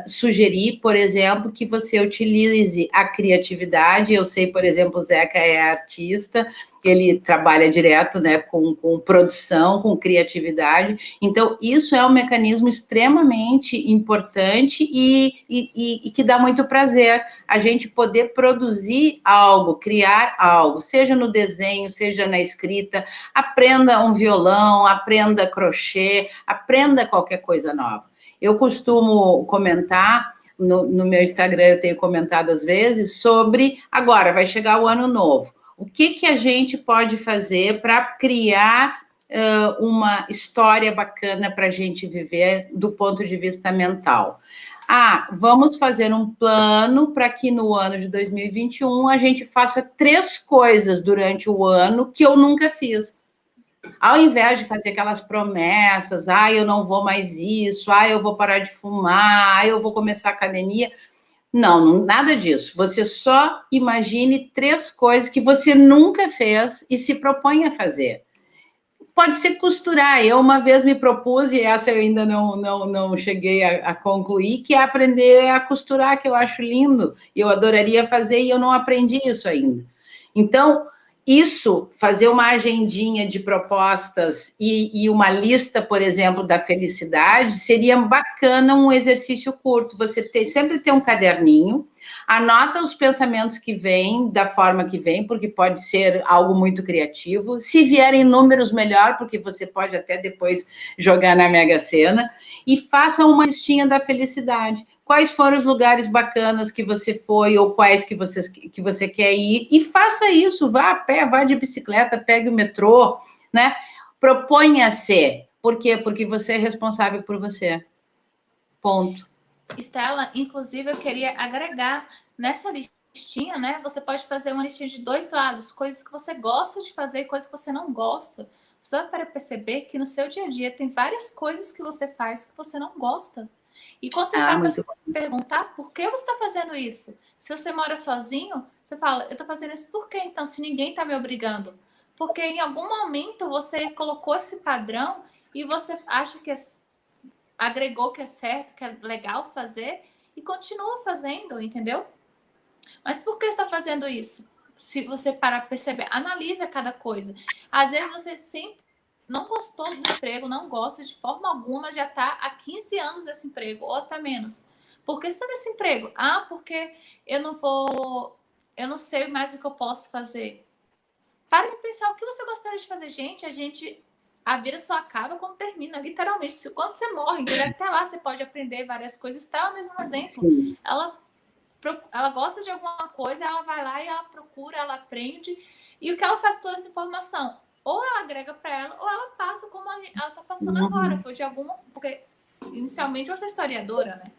sugerir, por exemplo, que você utilize a criatividade. Eu sei, por exemplo, o Zeca é artista, ele trabalha direto, né, com produção, com criatividade. Então, isso é um mecanismo extremamente importante e que dá muito prazer a gente poder produzir algo, criar algo, seja no desenho, seja na escrita. Aprenda um violão, aprenda crochê, aprenda qualquer coisa nova. Eu costumo comentar no meu Instagram, eu tenho comentado às vezes sobre agora vai chegar o ano novo. O que a gente pode fazer para criar uma história bacana para a gente viver do ponto de vista mental? Vamos fazer um plano para que no ano de 2021 a gente faça 3 coisas durante o ano que eu nunca fiz. Ao invés de fazer aquelas promessas, eu não vou mais isso, eu vou parar de fumar, eu vou começar a academia. Não, nada disso. Você só imagine 3 coisas que você nunca fez e se propõe a fazer. Pode ser costurar. Eu uma vez me propus, e essa eu ainda não cheguei a concluir, que é aprender a costurar, que eu acho lindo. Eu adoraria fazer e eu não aprendi isso ainda. Então, isso, fazer uma agendinha de propostas e uma lista, por exemplo, da felicidade, seria bacana um exercício curto. Você sempre ter um caderninho, anota os pensamentos que vêm, da forma que vem, porque pode ser algo muito criativo. Se vierem números, melhor, porque você pode até depois jogar na Mega Sena. E faça uma listinha da felicidade. Quais foram os lugares bacanas que você foi ou quais que você quer ir, e faça isso, vá a pé, vá de bicicleta, pegue o metrô, né? Proponha-se. Por quê? Porque você é responsável por você. Ponto. Estela, inclusive, eu queria agregar nessa listinha, né? Você pode fazer uma listinha de 2 lados, coisas que você gosta de fazer e coisas que você não gosta. Só para perceber que no seu dia a dia tem várias coisas que você faz que você não gosta. E quando você vai perguntar por que você está fazendo isso, se você mora sozinho, você fala, eu estou fazendo isso por quê? Então, se ninguém está me obrigando. Porque em algum momento você colocou esse padrão e você acha que agregou que é certo, que é legal fazer e continua fazendo, entendeu? Mas por que está fazendo isso? Se você parar para perceber, analisa cada coisa. Às vezes você sempre não gostou do emprego, não gosta de forma alguma, já está há 15 anos nesse emprego, ou até menos. Por que você está nesse emprego? Porque eu não sei mais o que eu posso fazer. Para de pensar o que você gostaria de fazer. Gente, a vida só acaba quando termina, literalmente. Quando você morre, até lá você pode aprender várias coisas. Tá, o mesmo exemplo. Ela gosta de alguma coisa, ela vai lá e ela procura, ela aprende. E o que ela faz toda essa informação? Ou ela agrega para ela, ou ela passa como ela está passando agora. Foi de alguma... Porque inicialmente você é historiadora, né?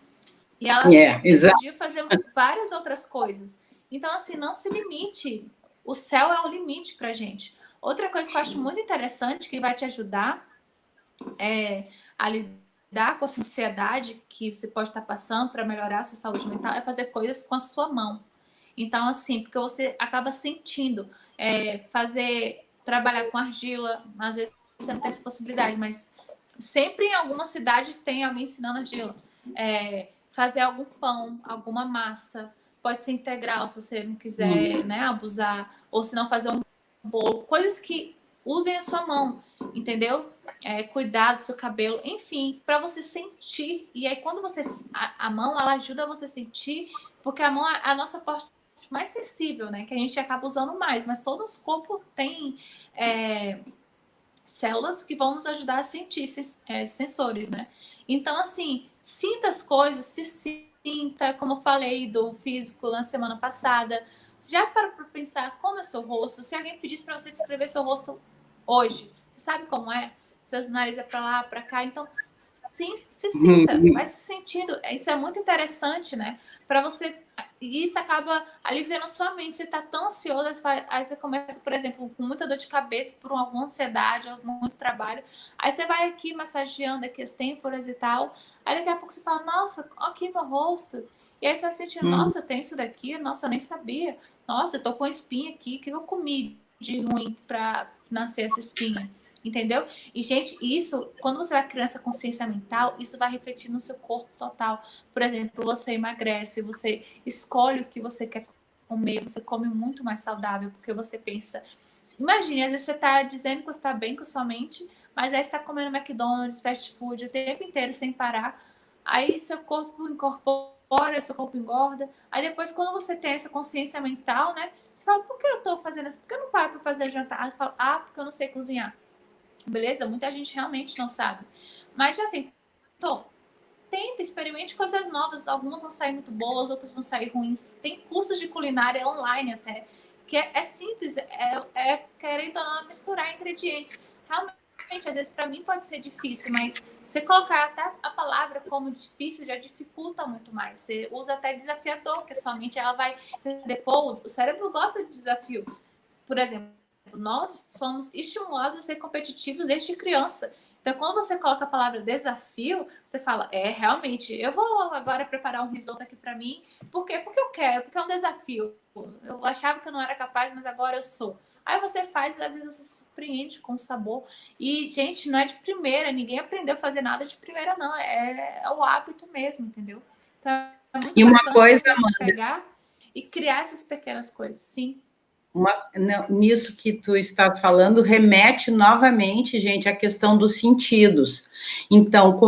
E ela decidiu fazer várias outras coisas. Então, assim, não se limite. O céu é o limite pra gente. Outra coisa que eu acho muito interessante, que vai te ajudar a lidar com essa ansiedade que você pode estar passando para melhorar a sua saúde mental, é fazer coisas com a sua mão. Então, assim, porque você acaba sentindo, trabalhar com argila, às vezes você não tem essa possibilidade, mas sempre em alguma cidade tem alguém ensinando argila. Fazer algum pão, alguma massa, pode ser integral, se você não quiser, né, abusar, ou se não fazer um bolo, coisas que usem a sua mão, entendeu? Cuidar do seu cabelo, enfim, para você sentir. E aí, quando você. A mão, ela ajuda você a sentir, porque a mão é a nossa parte mais sensível, né? Que a gente acaba usando mais, mas todo o nosso corpo tem células que vão nos ajudar a sentir sensores, né? Então, assim, sinta as coisas, se sinta, como eu falei do físico na semana passada. Já para pensar como é seu rosto. Se alguém pedisse para você descrever seu rosto hoje, você sabe como é? Seus nariz é para lá, para cá. Então, sim, se sinta, vai se sentindo. Isso é muito interessante, né? Para você. E isso acaba aliviando a sua mente. Você está tão ansioso, aí você começa, por exemplo, com muita dor de cabeça por alguma ansiedade, muito trabalho. Aí você vai aqui massageando aqui as têmporas e tal. Aí daqui a pouco você fala, nossa, aqui meu rosto. E aí você vai sentindo, nossa, eu tenho isso daqui, nossa, eu nem sabia. Nossa, eu tô com espinha aqui, o que eu comi de ruim para nascer essa espinha? Entendeu? E, gente, isso, quando você vai criando essa consciência mental, isso vai refletir no seu corpo total. Por exemplo, você emagrece, você escolhe o que você quer comer, você come muito mais saudável, porque você pensa... Imagine, às vezes você está dizendo que você está bem com sua mente, mas aí você está comendo McDonald's, fast food o tempo inteiro sem parar. Aí seu corpo incorpora, seu corpo engorda. Aí depois, quando você tem essa consciência mental, né? Você fala, por que eu tô fazendo isso? Por que eu não paro para fazer jantar? Aí você fala, porque eu não sei cozinhar. Beleza? Muita gente realmente não sabe. Mas já tentou? Tenta, experimente coisas novas. Algumas vão sair muito boas, outras vão sair ruins. Tem cursos de culinária online até, que é simples, querendo ou não misturar ingredientes. Realmente, às vezes para mim pode ser difícil, mas você colocar até a palavra como difícil já dificulta muito mais. Você usa até desafiador, que sua mente ela vai entender, pô, o cérebro gosta de desafio. Por exemplo, nós somos estimulados a ser competitivos desde criança. Então, quando você coloca a palavra desafio, você fala, realmente, eu vou agora preparar um risoto aqui para mim. Por quê? Porque eu quero, porque é um desafio. Eu achava que eu não era capaz, mas agora eu sou. Aí você faz e às vezes você se surpreende com o sabor. E, gente, não é de primeira, ninguém aprendeu a fazer nada de primeira, não. É o hábito mesmo, entendeu? Então, é muito bacana coisa, você Amanda, pegar e criar essas pequenas coisas, sim. Nisso que tu estás falando, remete novamente, gente, à questão dos sentidos. Então,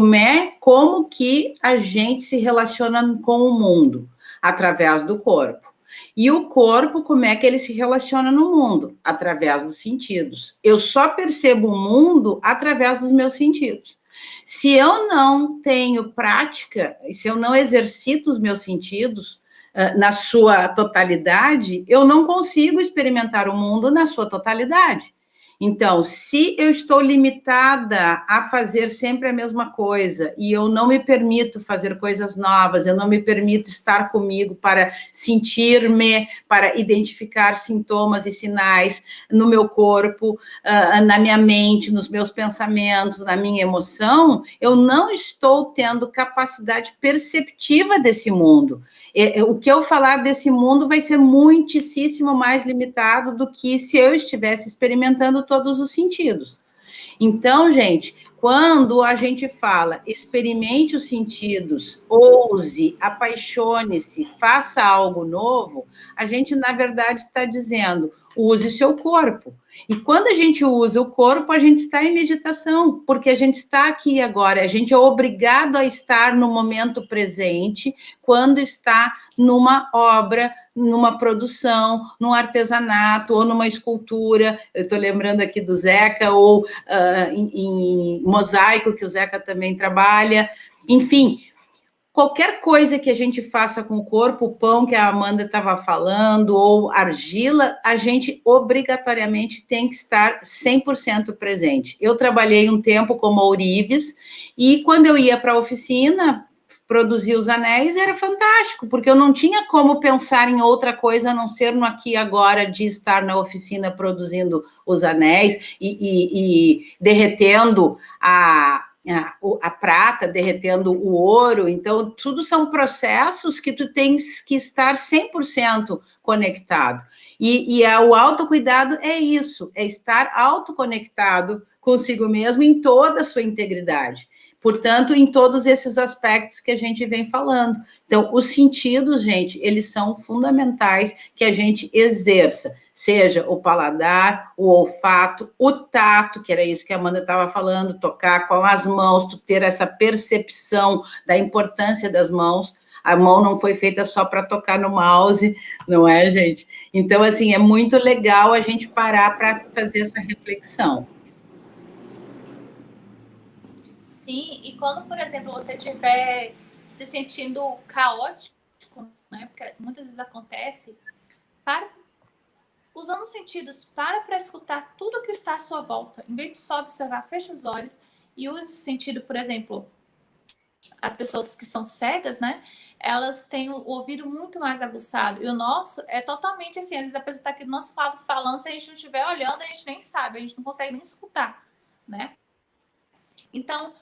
como que a gente se relaciona com o mundo? Através do corpo. E o corpo, como é que ele se relaciona no mundo? Através dos sentidos. Eu só percebo o mundo através dos meus sentidos. Se eu não tenho prática, se eu não exercito os meus sentidos, na sua totalidade, eu não consigo experimentar o mundo na sua totalidade. Então, se eu estou limitada a fazer sempre a mesma coisa e eu não me permito fazer coisas novas, eu não me permito estar comigo para sentir-me, para identificar sintomas e sinais no meu corpo, na minha mente, nos meus pensamentos, na minha emoção, eu não estou tendo capacidade perceptiva desse mundo. O que eu falar desse mundo vai ser muitíssimo mais limitado do que se eu estivesse experimentando todos os sentidos. Então, gente, quando a gente fala experimente os sentidos, ouse, apaixone-se, faça algo novo, a gente, na verdade, está dizendo, use o seu corpo. E quando a gente usa o corpo, a gente está em meditação, porque a gente está aqui agora, a gente é obrigado a estar no momento presente, quando está numa obra, numa produção, num artesanato, ou numa escultura, eu estou lembrando aqui do Zeca, ou em mosaico, que o Zeca também trabalha, enfim, qualquer coisa que a gente faça com o corpo, o pão que a Amanda estava falando, ou argila, a gente obrigatoriamente tem que estar 100% presente. Eu trabalhei um tempo como ourives, e quando eu ia para a oficina, produzir os anéis, era fantástico, porque eu não tinha como pensar em outra coisa a não ser no aqui e agora de estar na oficina produzindo os anéis e derretendo a prata, derretendo o ouro. Então, tudo são processos que tu tens que estar 100% conectado. E o autocuidado é isso, é estar autoconectado consigo mesmo em toda a sua integridade. Portanto, em todos esses aspectos que a gente vem falando. Então, os sentidos, gente, eles são fundamentais que a gente exerça, seja o paladar, o olfato, o tato, que era isso que a Amanda estava falando, tocar com as mãos, tu ter essa percepção da importância das mãos. A mão não foi feita só para tocar no mouse, não é, gente? Então, assim, é muito legal a gente parar para fazer essa reflexão. Sim, e quando, por exemplo, você estiver se sentindo caótico, né, porque muitas vezes acontece, usando os sentidos, para escutar tudo que está à sua volta. Em vez de só observar, fecha os olhos e use esse sentido, por exemplo, as pessoas que são cegas, né? Elas têm o ouvido muito mais aguçado. E o nosso é totalmente assim, às vezes a pessoa está aqui do nosso lado falando, se a gente não estiver olhando, a gente nem sabe, a gente não consegue nem escutar, né? Então,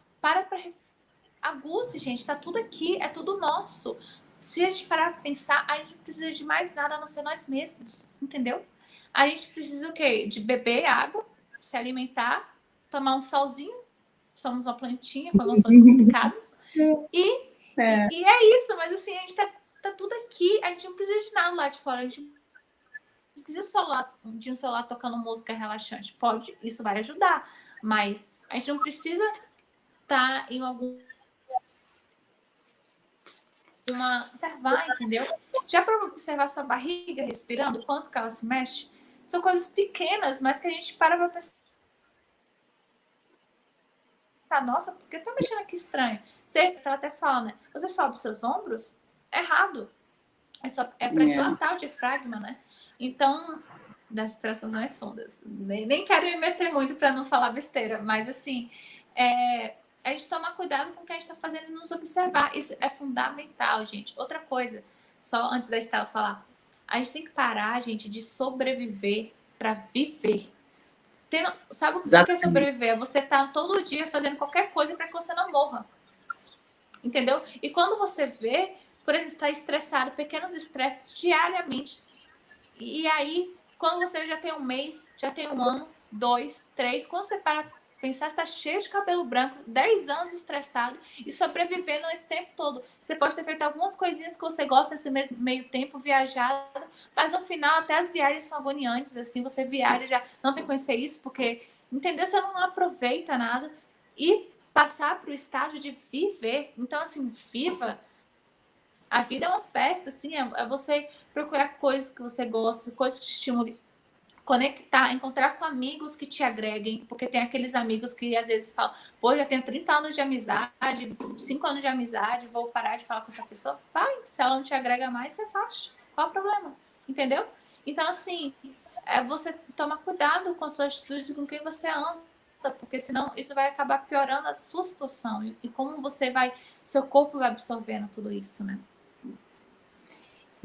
aguce, gente, tá tudo aqui, é tudo nosso. Se a gente parar para pensar, a gente não precisa de mais nada a não ser nós mesmos, entendeu? A gente precisa o quê? De beber água, se alimentar, tomar um solzinho, somos uma plantinha com emoções complicadas, e é isso, mas assim, a gente tá tudo aqui, a gente não precisa de nada lá de fora, a gente não precisa de um celular tocando música relaxante, pode, isso vai ajudar, mas a gente não precisa estar em observar, entendeu? Já para observar sua barriga respirando, quanto que ela se mexe, são coisas pequenas, mas que a gente para pensar, nossa, por que tá mexendo aqui estranho? Ela até fala, né? Você sobe os seus ombros? Errado. É para dilatar o diafragma, né? Então, das respirações mais fundas. Nem quero me meter muito para não falar besteira, mas assim, a gente tomar cuidado com o que a gente está fazendo e nos observar. Isso é fundamental, gente. Outra coisa, só antes da Estela falar, a gente tem que parar, gente, de sobreviver para viver. Sabe o que é sobreviver? É você estar todo dia fazendo qualquer coisa para que você não morra. Entendeu? E quando você vê, por exemplo, estar estressado, pequenos estresses diariamente. E aí, quando você já tem um mês, já tem um ano, 2, 3, quando você para pensar, está cheio de cabelo branco, 10 anos estressado e sobrevivendo esse tempo todo. Você pode ter feito algumas coisinhas que você gosta nesse meio tempo, viajado, mas no final até as viagens são agoniantes, assim, você viaja, já não tem que conhecer isso, porque, entendeu? Você não aproveita nada. E passar para o estado de viver. Então, assim, viva. A vida é uma festa, assim, é você procurar coisas que você gosta, coisas que te estimulem, conectar, encontrar com amigos que te agreguem, porque tem aqueles amigos que às vezes falam, pô, já tenho 30 anos de amizade, 5 anos de amizade, vou parar de falar com essa pessoa. Vai, se ela não te agrega mais, você faz. Qual é o problema? Entendeu? Então, assim, você tomar cuidado com as suas atitudes e com quem você anda, porque senão isso vai acabar piorando a sua situação e como seu corpo vai absorvendo tudo isso, né?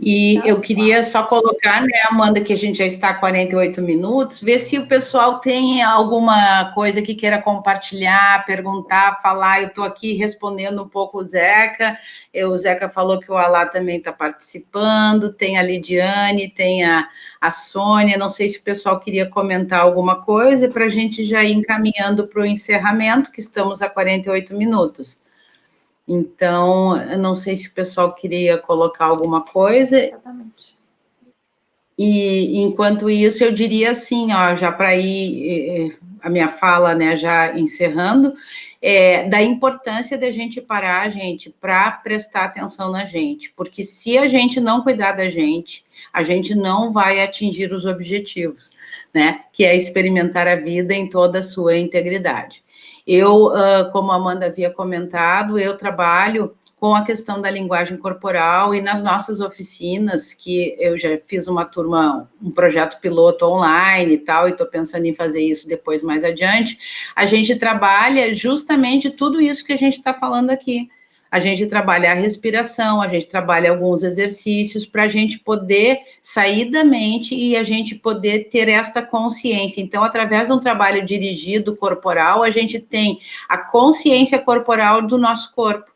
E eu queria só colocar, né, Amanda, que a gente já está há 48 minutos, ver se o pessoal tem alguma coisa que queira compartilhar, perguntar, falar. Eu estou aqui respondendo um pouco o Zeca. O Zeca falou que o Alá também está participando, tem a Lidiane, tem a Sônia. Não sei se o pessoal queria comentar alguma coisa para a gente já ir encaminhando para o encerramento, que estamos a 48 minutos. Então, eu não sei se o pessoal queria colocar alguma coisa. Exatamente. E, enquanto isso, eu diria assim, ó, já para ir a minha fala, né, já encerrando, da importância da gente parar, gente, para prestar atenção na gente, porque se a gente não cuidar da gente, a gente não vai atingir os objetivos, né, que é experimentar a vida em toda a sua integridade. Eu, como a Amanda havia comentado, eu trabalho com a questão da linguagem corporal e nas nossas oficinas, que eu já fiz uma turma, um projeto piloto online e tal, e estou pensando em fazer isso depois mais adiante, a gente trabalha justamente tudo isso que a gente está falando aqui. a gente trabalha a respiração, a gente trabalha alguns exercícios para a gente poder sair da mente e a gente poder ter esta consciência. Então, através de um trabalho dirigido corporal, a gente tem a consciência corporal do nosso corpo.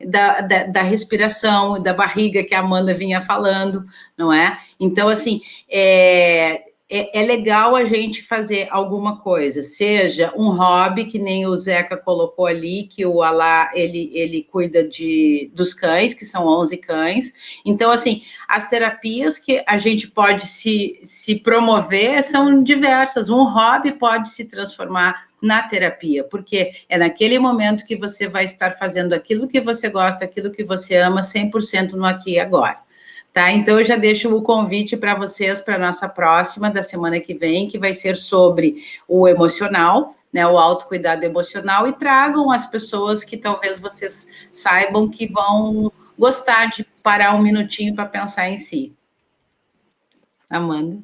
Da respiração, da barriga que a Amanda vinha falando, não é? Então, assim, é legal a gente fazer alguma coisa, seja um hobby, que nem o Zeca colocou ali, que o Alá, ele cuida dos cães, que são 11 cães. Então, assim, as terapias que a gente pode se promover são diversas. Um hobby pode se transformar na terapia, porque é naquele momento que você vai estar fazendo aquilo que você gosta, aquilo que você ama, 100% no aqui e agora. Tá? Então, eu já deixo o convite para vocês para a nossa próxima, da semana que vem, que vai ser sobre o emocional, né, o autocuidado emocional, e tragam as pessoas que talvez vocês saibam que vão gostar de parar um minutinho para pensar em si. Amanda?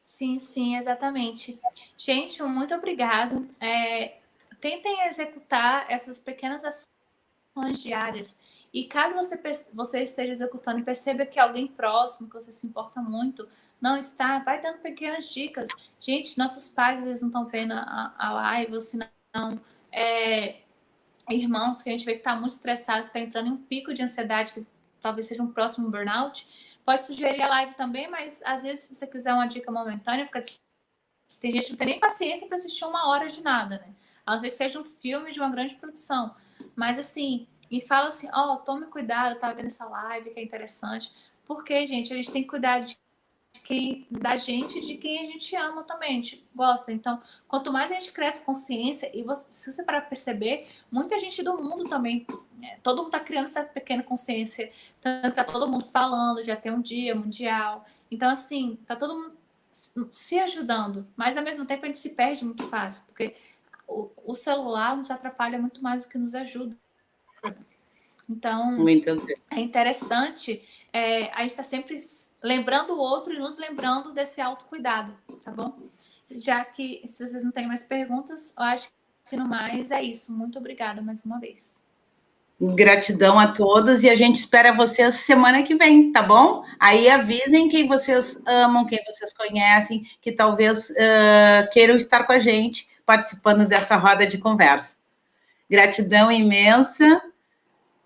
Sim, sim, exatamente. Gente, muito obrigado. Tentem executar essas pequenas ações diárias. E caso você esteja executando e perceba que alguém próximo, que você se importa muito, não está, vai dando pequenas dicas. Gente, nossos pais, às vezes, não estão vendo a live, ou se não, irmãos que a gente vê que está muito estressado, que está entrando em um pico de ansiedade, que talvez seja um próximo burnout, pode sugerir a live também, mas às vezes, se você quiser uma dica momentânea, porque tem gente que não tem nem paciência para assistir 1 hora de nada, né? A não ser que seja um filme de uma grande produção. Mas assim, e fala assim, tome cuidado, tá vendo essa live que é interessante. Porque, gente, a gente tem que cuidar da gente e de quem a gente ama também, a gente gosta. Então, quanto mais a gente cresce consciência, e se você parar para perceber, muita gente do mundo também, todo mundo tá criando essa pequena consciência, tá todo mundo falando, já tem um dia mundial. Então, assim, tá todo mundo se ajudando, mas ao mesmo tempo a gente se perde muito fácil, porque o celular nos atrapalha muito mais do que nos ajuda. Então, é interessante a gente estar sempre lembrando o outro e nos lembrando desse autocuidado, tá bom? Já que, se vocês não têm mais perguntas, eu acho que no mais é isso. Muito obrigada mais uma vez. Gratidão a todos e a gente espera vocês semana que vem, tá bom? Aí avisem quem vocês amam, quem vocês conhecem, que talvez queiram estar com a gente participando dessa roda de conversa. Gratidão imensa.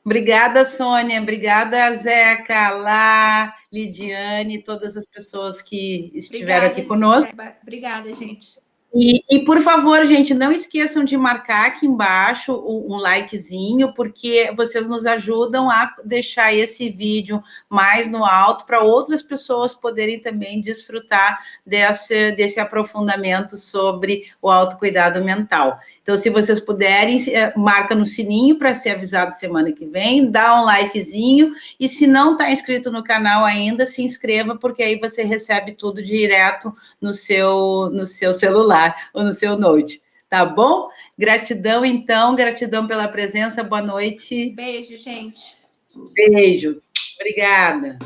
Obrigada, Sônia. Obrigada, Zeca, Lá, Lidiane, todas as pessoas que estiveram aqui conosco. Obrigada, gente. E, por favor, gente, não esqueçam de marcar aqui embaixo um likezinho, porque vocês nos ajudam a deixar esse vídeo mais no alto para outras pessoas poderem também desfrutar desse aprofundamento sobre o autocuidado mental. Então, se vocês puderem, marca no sininho para ser avisado semana que vem, dá um likezinho, e se não está inscrito no canal ainda, se inscreva, porque aí você recebe tudo direto no seu celular ou no seu note, tá bom? Gratidão, então, gratidão pela presença, boa noite. Beijo, gente. Beijo, obrigada.